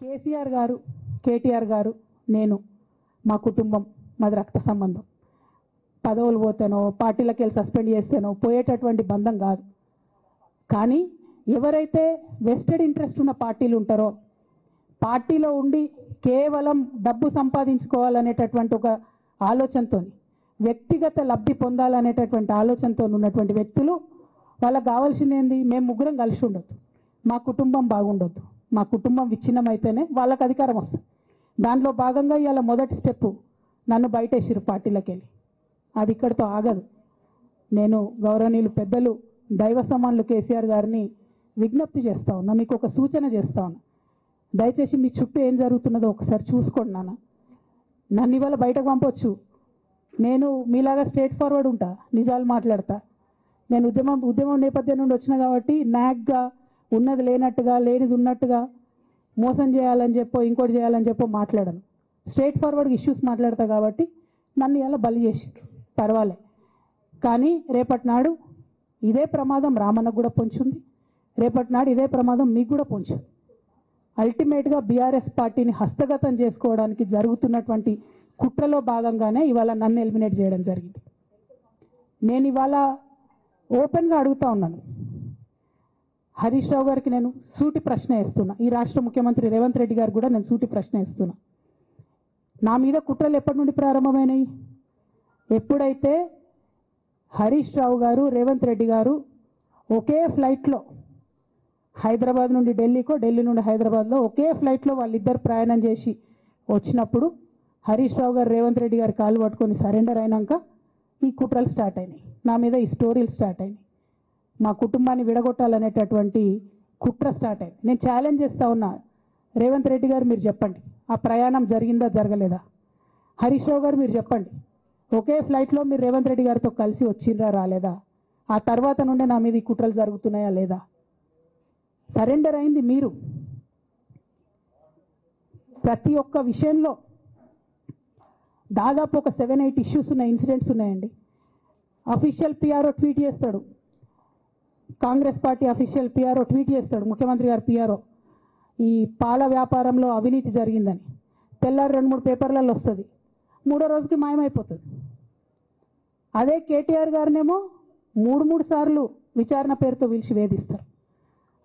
కేసీఆర్ గారు, కేటీఆర్ గారు, నేను, మా కుటుంబం, మాది రక్త సంబంధం. పదవులు పోతేనో పార్టీలకు వెళ్ళి సస్పెండ్ చేస్తేనో పోయేటటువంటి బంధం కాదు. కానీ ఎవరైతే వెస్టెడ్ ఇంట్రెస్ట్ ఉన్న పార్టీలు ఉంటారో, పార్టీలో ఉండి కేవలం డబ్బు సంపాదించుకోవాలనేటటువంటి ఒక ఆలోచనతో, వ్యక్తిగత లబ్ధి పొందాలనేటటువంటి ఆలోచనతో ఉన్నటువంటి వ్యక్తులు, వాళ్ళకి కావాల్సింది ఏంది? మేము ముగ్గురం కలిసి ఉండొద్దు, మా కుటుంబం బాగుండొద్దు, మా కుటుంబం విచ్ఛిన్నమైతేనే వాళ్ళకి అధికారం వస్తుంది. దాంట్లో భాగంగా ఇవాళ మొదటి స్టెప్పు నన్ను బయటేసిరు పార్టీలకు వెళ్ళి. అది ఇక్కడితో ఆగదు. నేను గౌరవనీయులు పెద్దలు దైవ సమానులు కేసీఆర్ గారిని విజ్ఞప్తి చేస్తా ఉన్నా, మీకు ఒక సూచన చేస్తా ఉన్నా. దయచేసి మీ చుట్టూ ఏం జరుగుతున్నదో ఒకసారి చూసుకోండి నాన్న. నన్ను ఇవాళ బయటకు పంపొచ్చు, నేను మీలాగా స్ట్రేట్ ఫార్వర్డ్ ఉంటా, నిజాలు మాట్లాడతా. నేను ఉద్యమం నేపథ్యం నుండి వచ్చిన కాబట్టి నాగ్గా ఉన్నది లేనట్టుగా, లేనిది ఉన్నట్టుగా, మోసం చేయాలని చెప్పో ఇంకోటి చేయాలని చెప్పో మాట్లాడను. స్ట్రేట్ ఫార్వర్డ్గా ఇష్యూస్ మాట్లాడతా కాబట్టి నన్ను ఇలా బలి చేసిండ్రు, పర్వాలే. కానీ రేపటి నాడు ఇదే ప్రమాదం రామన్నకు కూడా పొంచుంది, రేపటి నాడు ఇదే ప్రమాదం మీకు కూడా పొంచుంది. అల్టిమేట్గా బీఆర్ఎస్ పార్టీని హస్తగతం చేసుకోవడానికి జరుగుతున్నటువంటి కుట్రలో భాగంగానే ఇవాళ నన్ను ఎలిమినేట్ చేయడం జరిగింది. నేను ఇవాళ ఓపెన్గా అడుగుతా ఉన్నాను, హరీష్ రావు గారికి నేను సూటి ప్రశ్న వేస్తున్నా, ఈ రాష్ట్ర ముఖ్యమంత్రి రేవంత్ రెడ్డి గారు కూడా నేను సూటి ప్రశ్న వేస్తున్నా. నా మీద కుట్రలు ఎప్పటి నుండి ప్రారంభమైనాయి? ఎప్పుడైతే హరీష్ రావు గారు, రేవంత్ రెడ్డి గారు ఒకే ఫ్లైట్లో హైదరాబాద్ నుండి ఢిల్లీకో, ఢిల్లీ నుండి హైదరాబాద్లో ఒకే ఫ్లైట్లో వాళ్ళిద్దరు ప్రయాణం చేసి వచ్చినప్పుడు హరీష్ రావు గారు రేవంత్ రెడ్డి గారు కాళ్ళు పట్టుకొని సరెండర్ అయినాక ఈ కుట్రలు స్టార్ట్ అయినాయి, నా మీద ఈ స్టోరీలు స్టార్ట్ అయినాయి, మా కుటుంబాన్ని విడగొట్టాలనేటటువంటి కుట్ర స్టార్ట్ అయింది. నేను ఛాలెంజ్ చేస్తూ ఉన్నా, రేవంత్ రెడ్డి గారు మీరు చెప్పండి, ఆ ప్రయాణం జరిగిందా జరగలేదా? హరీష్ రావు గారు మీరు చెప్పండి, ఒకే ఫ్లైట్లో మీరు రేవంత్ రెడ్డి గారితో కలిసి వచ్చిండ్రా రాలేదా? ఆ తర్వాత నుండే నా మీద ఈ కుట్రలు జరుగుతున్నాయా లేదా? సరెండర్ అయింది మీరు. ప్రతి ఒక్క విషయంలో దాదాపు ఒక 7-8 ఇష్యూస్ ఉన్నాయి, ఇన్సిడెంట్స్ ఉన్నాయండి. అఫీషియల్ పిఆర్ఓ ట్వీట్ చేస్తాడు, Congress party official PRO tweet చేస్తాడు, ముఖ్యమంత్రి గారు పిఆర్ఓ, ఈ పాల వ్యాపారంలో అవినీతి జరిగిందని. తెల్లారి 2-3 పేపర్లలో వస్తుంది, 3వ రోజుకి మాయమైపోతుంది. అదే కేటీఆర్ గారినేమో 3 సార్లు విచారణ పేరుతో పిలిచి వేధిస్తారు.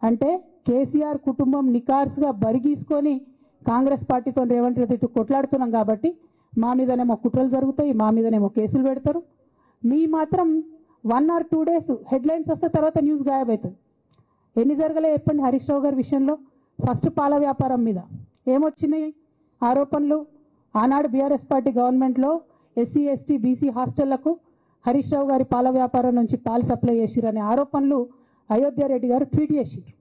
అంటే కేసీఆర్ కుటుంబం నికార్స్గా బరిగీసుకొని కాంగ్రెస్ పార్టీతో రేవంత్ రెడ్డితో కొట్లాడుతున్నాం కాబట్టి మా మీదనేమో కుట్రలు జరుగుతాయి, మా మీదనేమో కేసులు పెడతారు. మీ మాత్రం 1 or 2 days హెడ్లైన్స్ వస్తే తర్వాత న్యూస్ గాయబవుతుంది. ఎన్ని జరగలే చెప్పండి హరీష్ రావు గారి విషయంలో? ఫస్ట్ పాల వ్యాపారం మీద ఏమొచ్చినాయి ఆరోపణలు? ఆనాడు బీఆర్ఎస్ పార్టీ గవర్నమెంట్లో SC, ST, BC హాస్టళ్లకు Harish Rao గారి పాల వ్యాపారం నుంచి పాలు సప్లై చేసిరనే ఆరోపణలు అయోధ్య రెడ్డి గారు ట్వీట్ చేసిరు.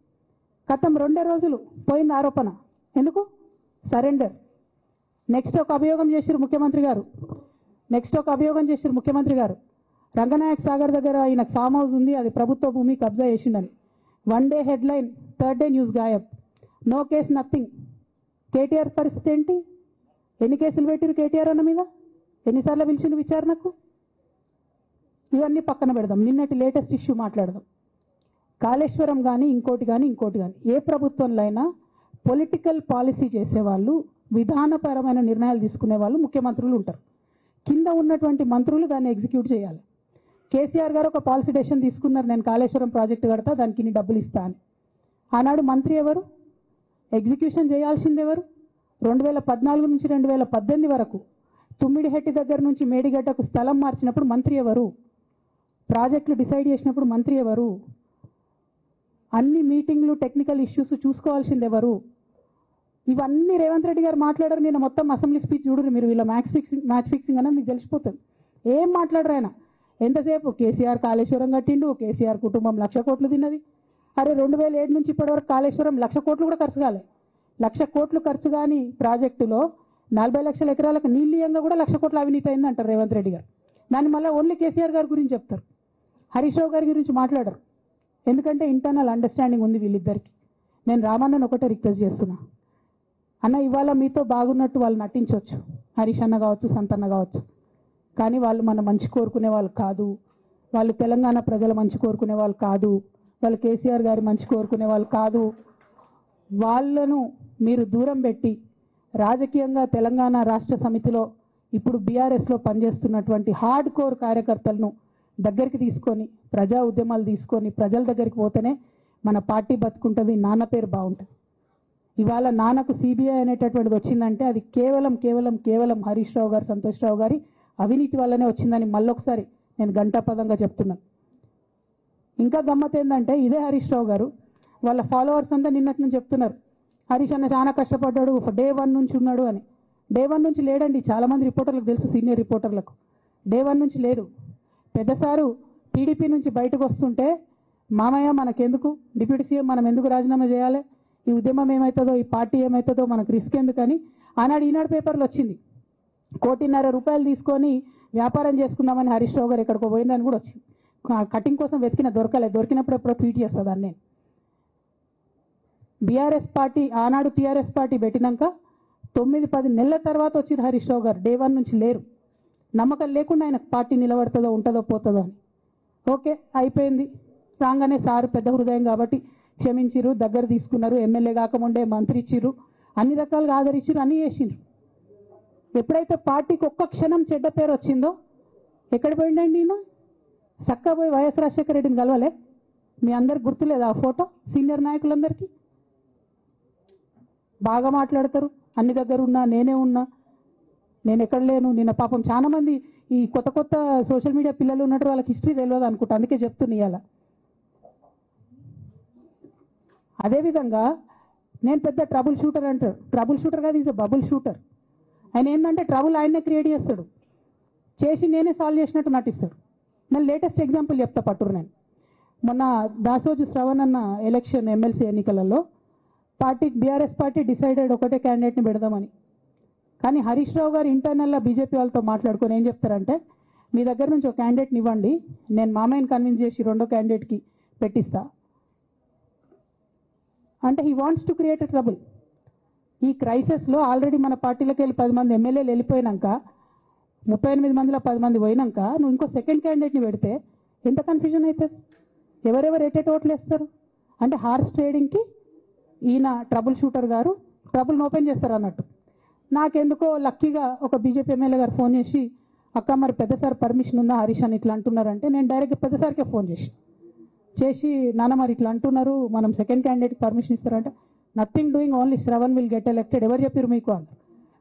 గతం 2 రోజులు పోయిన ఆరోపణ, ఎందుకు? సరెండర్. నెక్స్ట్ ఒక అభియోగం చేసిరు ముఖ్యమంత్రి గారు, రంగనాయక్ సాగర్ దగ్గర ఆయన ఫామ్ హౌస్ ఉంది, అది ప్రభుత్వ భూమి, కబ్జా చేసిండని. 1 day headline, 3rd day news గాయబ్, నో కేస్ నథింగ్. కేటీఆర్ పరిస్థితి ఏంటి? ఎన్ని కేసులు పెట్టిరు కేటీఆర్ అన్న మీద? ఎన్నిసార్లు పిలిచిండు విచారణకు? ఇవన్నీ పక్కన పెడదాం, నిన్నటి లేటెస్ట్ ఇష్యూ మాట్లాడదాం. కాళేశ్వరం కానీ ఇంకోటి కానీ ఏ ప్రభుత్వంలో అయినా పొలిటికల్ పాలసీ చేసేవాళ్ళు, విధానపరమైన నిర్ణయాలు తీసుకునే వాళ్ళు ముఖ్యమంత్రులు ఉంటారు. కింద ఉన్నటువంటి మంత్రులు దాన్ని ఎగ్జిక్యూట్ చేయాలి. కేసీఆర్ గారు ఒక పాలసీ డెసిషన్ తీసుకున్నారు, నేను కాళేశ్వరం ప్రాజెక్టు కడతా, దానికి ఇన్ని డబ్బులు ఇస్తా అని. ఆనాడు మంత్రి ఎవరు? ఎగ్జిక్యూషన్ చేయాల్సింది ఎవరు? 2014 నుంచి 2018 వరకు తుమ్మిడిహెట్టి దగ్గర నుంచి మేడిగడ్డకు స్థలం మార్చినప్పుడు మంత్రి ఎవరు? ప్రాజెక్టులు డిసైడ్ చేసినప్పుడు మంత్రి ఎవరు? అన్ని మీటింగ్లు, టెక్నికల్ ఇష్యూస్ చూసుకోవాల్సింది ఎవరు? ఇవన్నీ రేవంత్ రెడ్డి గారు మాట్లాడారు. నేను మొత్తం అసెంబ్లీ స్పీచ్ చూడరు మీరు, వీళ్ళ మ్యాచ్ ఫిక్సింగ్ అనేది మీకు తెలిసిపోతుంది. ఏం మాట్లాడరు ఆయన. ఎంతసేపు కేసీఆర్ కాళేశ్వరం కట్టిండు, కేసీఆర్ కుటుంబం 1,00,000 కోట్లు తిన్నది. అరే 2007 నుంచి ఇప్పటివరకు కాళేశ్వరం 1,00,000 కోట్లు కూడా ఖర్చు కాలే. 1,00,000 కోట్లు ఖర్చు కాని ప్రాజెక్టులో 40 లక్షల ఎకరాలకు నీళ్ళియంగా కూడా 1,00,000 కోట్ల అవినీతి అయింది అంటారు రేవంత్ రెడ్డి గారు. దాన్ని మళ్ళీ ఓన్లీ కేసీఆర్ గారి గురించి చెప్తారు, హరీష్ రావు గారి గురించి మాట్లాడరు. ఎందుకంటే ఇంటర్నల్ అండర్స్టాండింగ్ ఉంది వీళ్ళిద్దరికి. నేను రామన్నను ఒకటే రిక్వెస్ట్ చేస్తున్నా, అన్న ఇవాళ మీతో బాగున్నట్టు వాళ్ళు నటించవచ్చు, హరీష్ అన్న కావచ్చు, సంతన్న కావచ్చు, కానీ వాళ్ళు మన మంచి కోరుకునే వాళ్ళు కాదు, వాళ్ళు తెలంగాణ ప్రజల మంచి కోరుకునే వాళ్ళు కాదు, వాళ్ళు కేసీఆర్ గారి మంచి కోరుకునే వాళ్ళు కాదు. వాళ్ళను మీరు దూరం పెట్టి రాజకీయంగా తెలంగాణ రాష్ట్ర సమితిలో ఇప్పుడు బీఆర్ఎస్లో పనిచేస్తున్నటువంటి హార్డ్ కోర్ కార్యకర్తలను దగ్గరికి తీసుకొని ప్రజా ఉద్యమాలు తీసుకొని ప్రజల దగ్గరికి పోతేనే మన పార్టీ బతుకుంటుంది, నాన్న పేరు బాగుంటుంది. ఇవాళ నాన్నకు సిబిఐ అనేటటువంటిది వచ్చిందంటే అది కేవలం హరీష్ రావు గారు, సంతోష్ రావు గారి అవినీతి వల్లనే వచ్చిందని మళ్ళొకసారి నేను గంటాపదంగా చెప్తున్నాను. ఇంకా గమ్మత్ ఏంటంటే ఇదే హరీష్ రావు గారు వాళ్ళ ఫాలోవర్స్ అంతా నిన్నటి నుంచి చెప్తున్నారు హరీష్ అన్న చాలా కష్టపడ్డాడు, డే 1 నుంచి ఉన్నాడు అని. డే 1 నుంచి లేడండి. చాలామంది రిపోర్టర్లకు తెలుసు, సీనియర్ రిపోర్టర్లకు డే 1 నుంచి లేదు. పెద్దసారు టీడీపీ నుంచి బయటకు వస్తుంటే మామయ్య మనకెందుకు, డిప్యూటీ సీఎం మనం ఎందుకు రాజీనామా చేయాలి, ఈ ఉద్యమం ఏమవుతుందో, ఈ పార్టీ ఏమవుతుందో మనకు రిస్క్ ఎందుకని ఆనాడు ఈనాడు పేపర్లో వచ్చింది. 1.5 కోటి తీసుకొని వ్యాపారం చేసుకుందామని హరీష్ రావు గారు ఎక్కడికో పోయిందని కూడా వచ్చింది. కటింగ్ కోసం వెతికిన దొరికినప్పుడు ఎప్పుడో ట్వీట్ చేస్తుందని నేను. బీఆర్ఎస్ పార్టీ ఆనాడు టీఆర్ఎస్ పార్టీ పెట్టినాక 9-10 నెలల తర్వాత వచ్చింది హరీష్ రావు గారు. డే 1 నుంచి లేరు. నమ్మకం లేకుండా ఆయన పార్టీ నిలబడుతుందో ఉంటుందో పోతుందో అని. ఓకే అయిపోయింది. రాగానే సారు పెద్ద హృదయం కాబట్టి క్షమించిరు, దగ్గర తీసుకున్నారు, ఎమ్మెల్యే కాకముందే మంత్రి ఇచ్చిర్రు, అన్ని రకాలుగా ఆదరించిరు, అన్నీ చేసిండ్రు. ఎప్పుడైతే పార్టీకి ఒక్క క్షణం చెడ్డ పేరు వచ్చిందో ఎక్కడ పోయిండండి ఈయన? చక్కగా పోయి వైఎస్ రాజశేఖర రెడ్డిని కలవలే? మీ అందరికి గుర్తులేదు ఆ ఫోటో? సీనియర్ నాయకులందరికీ బాగా మాట్లాడతారు, అన్ని దగ్గర ఉన్నా, నేనే ఉన్నా, నేను ఎక్కడ లేను. నిన్న పాపం చాలా మంది ఈ కొత్త సోషల్ మీడియా పిల్లలు ఉన్నట్టు వాళ్ళకి హిస్టరీ తెలియదు అనుకుంటా, అందుకే చెప్తున్నా ఇవాళ. అదేవిధంగా నేను పెద్ద ట్రబుల్ షూటర్ అంటారు. ట్రబుల్ షూటర్ కాదు, ఈజ్ ఎ బబుల్ షూటర్. ఆయన ఏంటంటే ట్రబుల్ ఆయనే క్రియేట్ చేస్తాడు, చేసి నేనే సాల్వ్ చేసినట్టు నటిస్తాడు. నేను లేటెస్ట్ ఎగ్జాంపుల్ చెప్తా పట్టురు. నేను మొన్న దాసోజు శ్రవణ్ అన్న ఎలక్షన్ ఎమ్మెల్సీ ఎన్నికలలో బీఆర్ఎస్ పార్టీ డిసైడెడ్ ఒకటే క్యాండిడేట్ని పెడదామని. కానీ హరీష్ రావు గారు ఇంటర్నల్గా బీజేపీ వాళ్ళతో మాట్లాడుకొని ఏం చెప్తారంటే, మీ దగ్గర నుంచి ఒక క్యాండిడేట్ని ఇవ్వండి, నేను మామయ్యని కన్విన్స్ చేసి రెండో క్యాండిడేట్కి పెట్టిస్తా అంటే he wants to create a trouble. ఈ క్రైసిస్లో ఆల్రెడీ మన పార్టీలోకి వెళ్ళి 10 మంది ఎమ్మెల్యేలు వెళ్ళిపోయినాక, 38 మందిలో 10 మంది పోయినాక నువ్వు ఇంకో సెకండ్ క్యాండిడేట్ని పెడితే ఎంత కన్ఫ్యూజన్ అవుతుంది? ఎవరెవరు ఓట్లు వేస్తారు? అంటే హార్స్ ట్రేడింగ్కి ఈయన ట్రబుల్ షూటర్ గారు ట్రబుల్ని ఓపెన్ చేస్తారు అన్నట్టు. నాకెందుకో లక్కీగా ఒక బీజేపీ ఎమ్మెల్యే గారు ఫోన్ చేసి, అక్క మరి పెద్దసారి పర్మిషన్ ఉందా హరీష్ అని ఇట్లా అంటున్నారంటే, నేను డైరెక్ట్గా పెద్దసారికే ఫోన్ చేసి నాన్న మరి ఇట్లా అంటున్నారు, మనం సెకండ్ క్యాండిడేట్కి పర్మిషన్ ఇస్తారంటే, nothing doing, only Shravan will get elected, ఎవరు చెప్పారు మీకు అని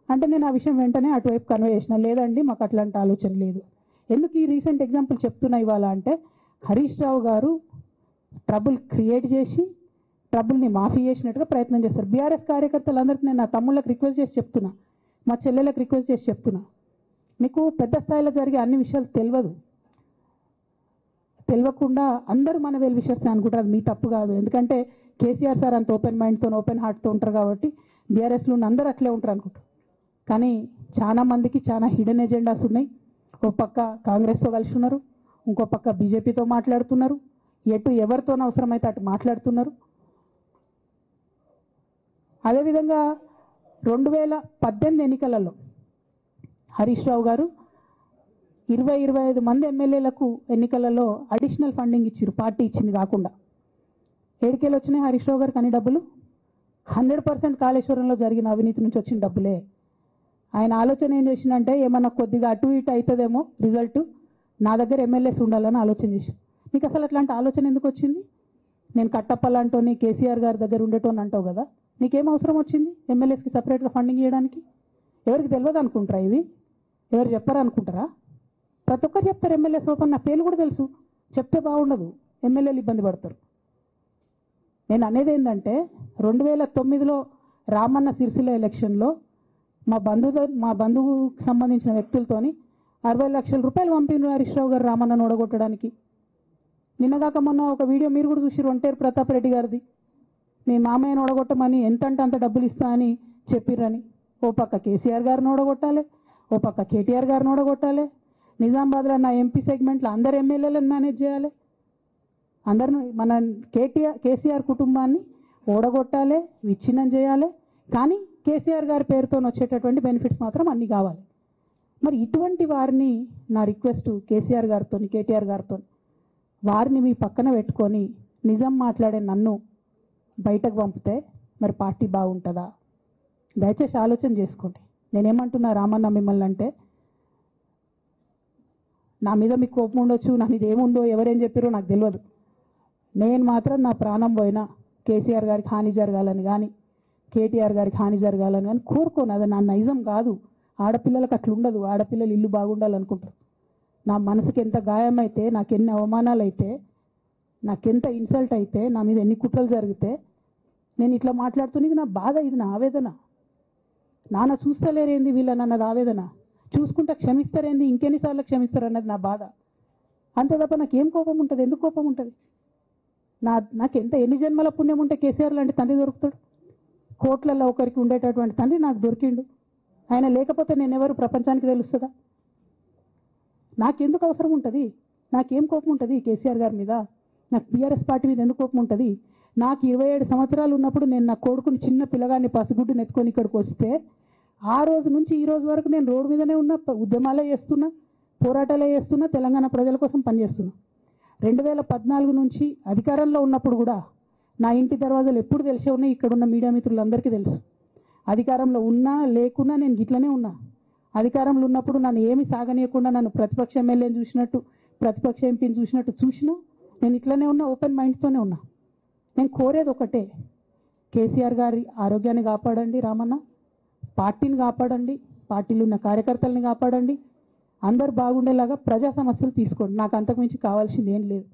అంటే, నేను ఆ విషయం వెంటనే అటువైపు కన్వే చేసిన, లేదండి మాకు అట్లాంటి ఆలోచన లేదు. ఎందుకు ఈ రీసెంట్ ఎగ్జాంపుల్ చెప్తున్నా ఇవాళ అంటే, హరీష్ రావు గారు ట్రబుల్ క్రియేట్ చేసి ట్రబుల్ని మాఫీ చేసినట్టుగా ప్రయత్నం చేస్తారు. బీఆర్ఎస్ కార్యకర్తలందరికీ నేను నా తమ్ముళ్ళకి రిక్వెస్ట్ చేసి చెప్తున్నా, మా చెల్లెలకు రిక్వెస్ట్ చేసి చెప్తున్నా, మీకు పెద్ద స్థాయిలో జరిగే అన్ని విషయాలు తెలియకుండా అందరూ మన వెల్ విషర్స్ అనుకుంటారు. అది మీ తప్పు కాదు. ఎందుకంటే కేసీఆర్ సార్ అంత ఓపెన్ మైండ్తో ఓపెన్ హార్ట్తో ఉంటారు కాబట్టి బీఆర్ఎస్లో ఉన్న అందరూ అట్లే ఉంటారు అనుకుంటారు. కానీ చాలా మందికి చాలా హిడెన్ ఎజెండాస్ ఉన్నాయి. ఒక పక్క కాంగ్రెస్తో కలిసి ఉన్నారు, ఇంకో పక్క బీజేపీతో మాట్లాడుతున్నారు, ఎవరితోనో అవసరమైతే అటు మాట్లాడుతున్నారు. అదేవిధంగా 2018 ఎన్నికలలో హరీష్ రావు గారు 20-25 మంది ఎమ్మెల్యేలకు ఎన్నికలలో అడిషనల్ ఫండింగ్ ఇచ్చారు, పార్టీ ఇచ్చింది కాకుండా. ఏడికేలు వచ్చినాయి హరీష్ రావు గారికి అన్ని డబ్బులు? 100% కాళేశ్వరంలో జరిగిన అవినీతి నుంచి వచ్చిన డబ్బులే. ఆయన ఆలోచన ఏం చేసిందంటే, ఏమన్నా కొద్దిగా అటు ఇటు అవుతుందేమో రిజల్ట్, నా దగ్గర ఎమ్మెల్యేస్ ఉండాలని ఆలోచన చేసి. నీకు అసలు అట్లాంటి ఆలోచన ఎందుకు వచ్చింది? నేను కట్టప్పలాంటోని కేసీఆర్ గారి దగ్గర ఉండేటోని అంటావు కదా, నీకేం అవసరం వచ్చింది ఎమ్మెల్యేస్కి సపరేట్గా ఫండింగ్ చేయడానికి? ఎవరికి తెలియదు అనుకుంటారా? ఇది ఎవరు చెప్పారు అనుకుంటారా? ప్రతి ఒక్కరు చెప్తారు ఎమ్మెల్యేస్ ఓపెన్, నా పేర్లు కూడా తెలుసు, చెప్తే బాగుండదు, ఎమ్మెల్యేలు ఇబ్బంది పడతారు. నేను అనేది ఏంటంటే, 2009లో రామన్న సిరిసిల్ల ఎలక్షన్లో మా బంధువుకు సంబంధించిన వ్యక్తులతోని 60 లక్షల రూపాయలు పంపిన హరీష్ రావు గారు రామన్నను ఓడగొట్టడానికి. నిన్నగాక మొన్న ఒక వీడియో మీరు కూడా చూసి, ఒంటేరు ప్రతాప్ రెడ్డి గారిది, మీ మామయ్యను ఓడగొట్టమని ఎంతంటే అంత డబ్బులు ఇస్తా అని చెప్పిర్రని. ఓ పక్క కేసీఆర్ గారిని ఓడగొట్టాలి, ఓ పక్క కేటీఆర్ గారిని ఓడగొట్టాలి, నిజామాబాద్లో నా ఎంపీ సెగ్మెంట్లో అందరు ఎమ్మెల్యేలను మేనేజ్ చేయాలి, అందరిని మన కేసీఆర్ కుటుంబాన్ని ఓడగొట్టాలి, విచ్ఛిన్నం చేయాలి. కానీ కేసీఆర్ గారి పేరుతో వచ్చేటటువంటి బెనిఫిట్స్ మాత్రం అన్నీ కావాలి. మరి ఇటువంటి వారిని నా రిక్వెస్ట్ కేసీఆర్ గారితో, కేటీఆర్ గారితో, వారిని మీ పక్కన పెట్టుకొని నిజం మాట్లాడే నన్ను బయటకు పంపితే మరి పార్టీ బాగుంటుందా? దయచేసి ఆలోచన చేసుకోండి. నేనేమంటున్నా రామన్న మిమ్మల్ని అంటే, నా మీద మీకు కోపం ఉండొచ్చు, నా మీద ఏముందో ఎవరేం చెప్పారో నాకు తెలియదు. నేను మాత్రం నా ప్రాణం పోయినా కేసీఆర్ గారికి హాని జరగాలని కానీ కేటీఆర్ గారికి హాని జరగాలని కానీ కోరుకోను. అది నా నైజం కాదు. ఆడపిల్లలకు అట్లా ఉండదు. ఆడపిల్లలు ఇల్లు బాగుండాలనుకుంటారు. నా మనసుకి ఎంత గాయమైతే, నాకు ఎన్ని అవమానాలు అయితే, నాకెంత ఇన్సల్ట్ అయితే, నా మీద ఎన్ని కుట్రలు జరిగితే నేను ఇట్లా మాట్లాడుతున్నా. ఇది నా బాధ, ఇది నా ఆవేదన. నాన్న చూస్తలేరేంది వీళ్ళనన్నది ఆవేదన, చూసుకుంటా క్షమిస్తారేంది ఇంకెన్నిసార్లు క్షమిస్తారు అన్నది నా బాధ. అంతే తప్ప నాకేం కోపం ఉంటుంది? ఎందుకు కోపం ఉంటుంది? నాకు ఎన్ని జన్మల పుణ్యం ఉంటే కేసీఆర్ లాంటి తండ్రి దొరుకుతాడు? కోట్లలో ఒకరికి ఉండేటటువంటి తండ్రి నాకు దొరికిండు. ఆయన లేకపోతే నేను ఎవరు ప్రపంచానికి తెలుస్తుందా? నాకెందుకు అవసరం ఉంటుంది? నాకేం కోపం ఉంటుంది కేసీఆర్ గారి మీద? నాకు టీఆర్ఎస్ పార్టీ మీద ఎందుకు కోపం ఉంటుంది? నాకు 27 సంవత్సరాలు ఉన్నప్పుడు నేను నా కొడుకుని, చిన్న పిల్లగాన్ని పసిగుడ్డుని ఎత్తుకొని ఇక్కడికి వస్తే ఆ రోజు నుంచి ఈ రోజు వరకు నేను రోడ్డు మీదనే ఉన్నా, ఉద్యమాలే చేస్తున్నా, పోరాటాలే చేస్తున్నా, తెలంగాణ ప్రజల కోసం పనిచేస్తున్నా. 2014 నుంచి అధికారంలో ఉన్నప్పుడు కూడా నా ఇంటి దర్వాజాలు ఎప్పుడు తెలిసే ఉన్నాయి. ఇక్కడున్న మీడియా మిత్రులందరికీ తెలుసు. అధికారంలో ఉన్నా లేకున్నా నేను గిట్లనే ఉన్నా. అధికారంలో ఉన్నప్పుడు నన్ను ఏమి సాగనీయకుండా నన్ను ప్రతిపక్ష ఎమ్మెల్యేని చూసినట్టు, ప్రతిపక్ష ఎంపీని చూసినా నేను ఇట్లనే ఉన్నా, ఓపెన్ మైండ్తోనే ఉన్నా. నేను కోరేది ఒకటే, కేసీఆర్ గారి ఆరోగ్యాన్ని కాపాడండి రామన్న, పార్టీని కాపాడండి, పార్టీలో ఉన్న కార్యకర్తల్ని కాపాడండి, అందరు బాగుండేలాగా ప్రజా సమస్యలు తీసుకోండి. నాకు అంతకుమించి కావాల్సింది ఏం లేదు.